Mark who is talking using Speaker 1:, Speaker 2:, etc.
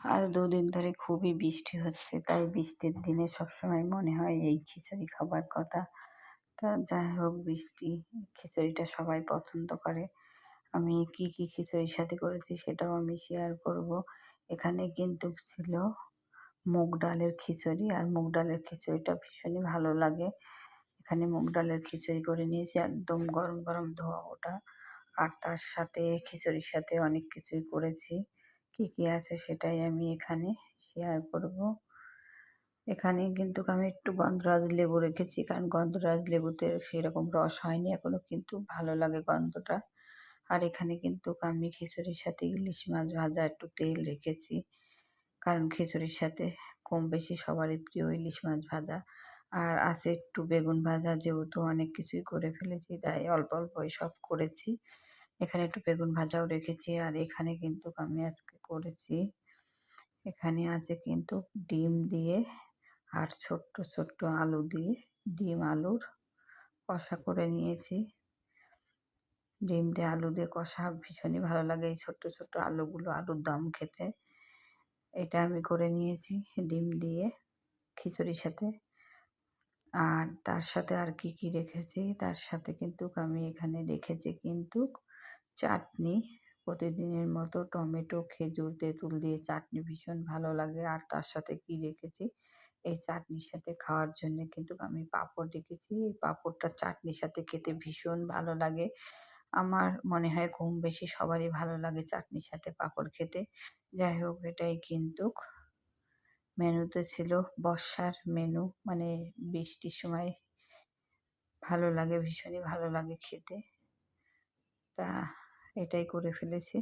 Speaker 1: আজ ২ দিন ধরে খুবই বৃষ্টি হচ্ছে। তাই বৃষ্টির দিনে সবসময় মনে হয় এই খিচুড়ি খাবার কথা। তা যাই হোক খিচুড়িটা সবাই পছন্দ করে। আমি কি খিচুড়ির সাথে করেছি সেটাও আমি শেয়ার করব। এখানে কিন্তু ছিল মুগ ডালের খিচুড়ি, আর মুগ ডালের খিচুড়িটা ভীষণই ভালো লাগে। এখানে মুগ ডালের খিচুড়ি করে নিয়েছি, একদম গরম, গরম ধোয়া ওঠা। আর তার সাথে খিচুড়ির সাথে অনেক কিছুই করেছি। কি আছে সেটাই আমি এখানে শেয়ার করব। এখানে কিন্তু আমি একটু গন্ধরাজ লেবু রেখেছি, কারণ গন্ধরাজ লেবুতে সেরকম রস হয়নি এখনো, কিন্তু ভালো লাগে গন্ধটা। আর এখানে কিন্তু আমি খিচুড়ির সাথে ইলিশ মাছ ভাজা একটু তেল রেখেছি, কারণ খিচুড়ির সাথে কম বেশি সবারই প্রিয় ইলিশ মাছ ভাজা। আর আছে একটু বেগুন ভাজা, যেহেতু অনেক কিছুই করে ফেলেছি তাই অল্প অল্পই সব করেছি। এখানে একটু বেগুন ভাজাও রেখেছি। আর এখানে কিন্তু আমি আজকে করেছি, এখানে আছে কিন্তু ডিম দিয়ে আর ছোট্ট ছোট্ট আলু দিয়ে ডিম আলুর কষা করে নিয়েছি। ডিম দিয়ে আলু দিয়ে কষা ভীষণই ভালো লাগে, এই ছোট্ট ছোট্ট আলুগুলো, আলুর দম খেতে। এটা আমি করে নিয়েছি ডিম দিয়ে খিচুড়ির সাথে। আর তার সাথে আর কি রেখেছি, তার সাথে কিন্তু আমি এখানে রেখেছি কিন্তু চাটনি। প্রতিদিনের মতো টমেটো, খেজুর, তেঁতুল দিয়ে চাটনি ভীষণ ভালো লাগে। আর তার সাথে কি রেখেছি, এই চাটনির সাথে খাওয়ার জন্য কিন্তু আমি পাঁপড় রেখেছি। এই পাঁপড়টা চাটনির সাথে খেতে ভীষণ ভালো লাগে। আমার মনে হয় কম বেশি সবারই ভালো লাগে চাটনির সাথে পাঁপড় খেতে। যাই হোক, এটাই কিন্তু মেনুতে ছিল, বর্ষার মেনু, মানে বৃষ্টির সময় ভালো লাগে, ভীষণই ভালো লাগে খেতে। তা এটাই করে ফেলেছি।